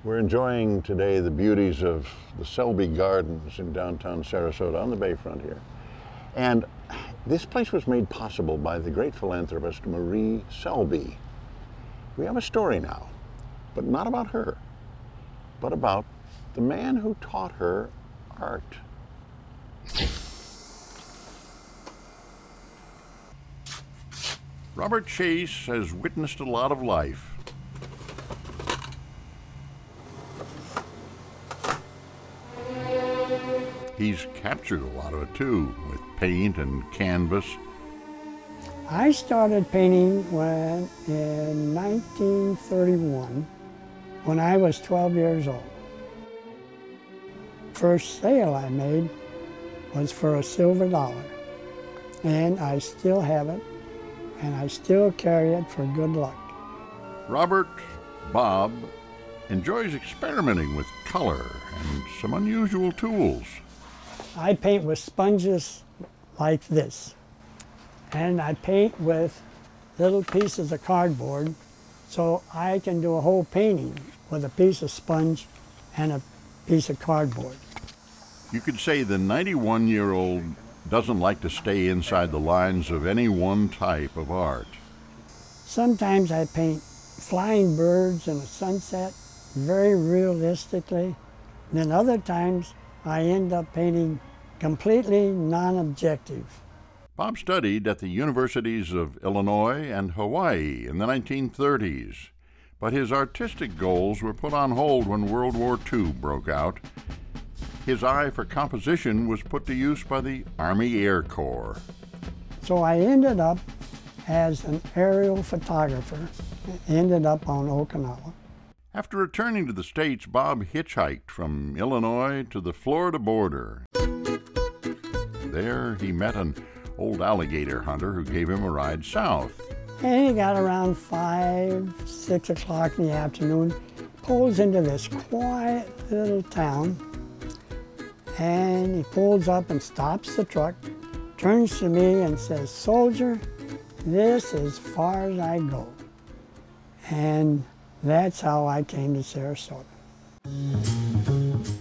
We're enjoying today the beauties of the Selby Gardens in downtown Sarasota on the bayfront here. And this place was made possible by the great philanthropist Marie Selby. We have a story now, but not about her, but about the man who taught her art. Robert Chase has witnessed a lot of life. He's captured a lot of it too, with paint and canvas. I started painting in 1931, when I was 12 years old. First sale I made was for a silver dollar, and I still have it, and I still carry it for good luck. Robert, Bob, enjoys experimenting with color and some unusual tools. I paint with sponges like this, and I paint with little pieces of cardboard, so I can do a whole painting with a piece of sponge and a piece of cardboard. You could say the 91-year-old doesn't like to stay inside the lines of any one type of art. Sometimes I paint flying birds in a sunset very realistically, and then other times I end up painting completely non-objective. Bob studied at the universities of Illinois and Hawaii in the 1930s, but his artistic goals were put on hold when World War II broke out. His eye for composition was put to use by the Army Air Corps. So I ended up as an aerial photographer, ended up on Okinawa. After returning to the States, Bob hitchhiked from Illinois to the Florida border. There he met an old alligator hunter who gave him a ride south. And he got around 5, 6 o'clock in the afternoon, pulls into this quiet little town, and he pulls up and stops the truck, turns to me and says, "Soldier, this is as far as I go." And that's how I came to Sarasota.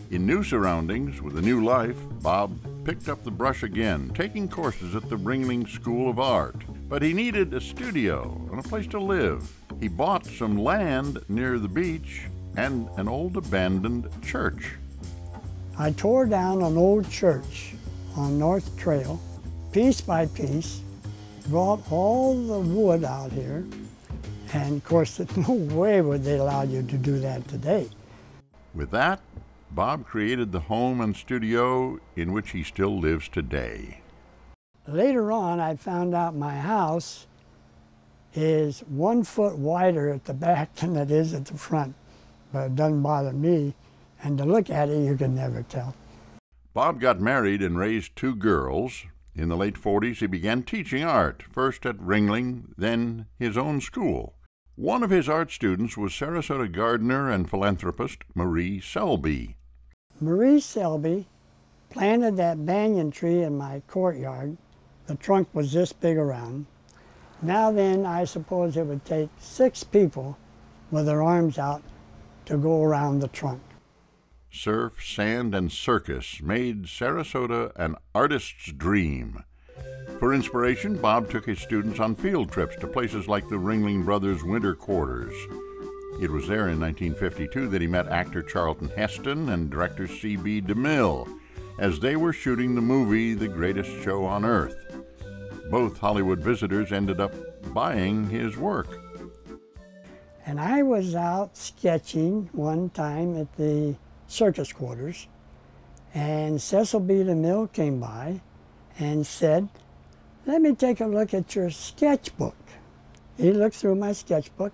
In new surroundings, with a new life, Bob picked up the brush again, taking courses at the Ringling School of Art. But he needed a studio and a place to live. He bought some land near the beach and an old abandoned church. I tore down an old church on North Trail, piece by piece, brought all the wood out here, and of course, no way would they allow you to do that today. With that, Bob created the home and studio in which he still lives today. Later on, I found out my house is 1 foot wider at the back than it is at the front, but it doesn't bother me, and to look at it, you can never tell. Bob got married and raised 2 girls. In the late 40s, he began teaching art, first at Ringling, then his own school. One of his art students was Sarasota gardener and philanthropist Marie Selby. Marie Selby planted that banyan tree in my courtyard. The trunk was this big around. Now then, I suppose it would take 6 people with their arms out to go around the trunk. Surf, sand, and circus made Sarasota an artist's dream. For inspiration, Bob took his students on field trips to places like the Ringling Brothers' winter quarters. It was there in 1952 that he met actor Charlton Heston and director C.B. DeMille as they were shooting the movie The Greatest Show on Earth. Both Hollywood visitors ended up buying his work. And I was out sketching one time at the Circus quarters, and Cecil B. DeMille came by and said, "Let me take a look at your sketchbook." He looked through my sketchbook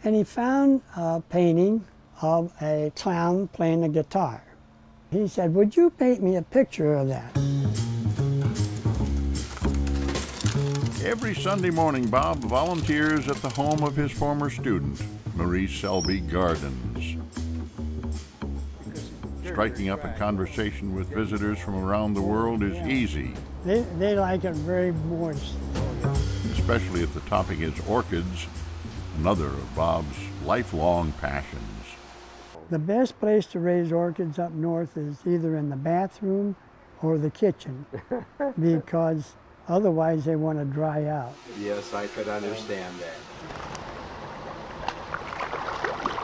and he found a painting of a clown playing a guitar. He said, "Would you paint me a picture of that?" Every Sunday morning, Bob volunteers at the home of his former student, Marie Selby Gardens. Striking up a conversation with visitors from around the world is easy. They like it very moist. Especially if the topic is orchids, another of Bob's lifelong passions. The best place to raise orchids up north is either in the bathroom or the kitchen because otherwise they want to dry out. Yes, I could understand that.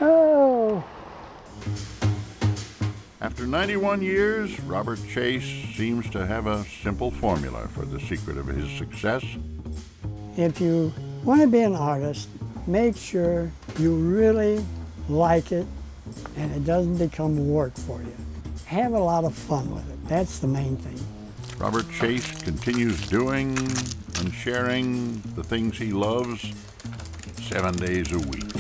Oh! After 91 years, Robert Chase seems to have a simple formula for the secret of his success. If you want to be an artist, make sure you really like it and it doesn't become work for you. Have a lot of fun with it. That's the main thing. Robert Chase continues doing and sharing the things he loves 7 days a week.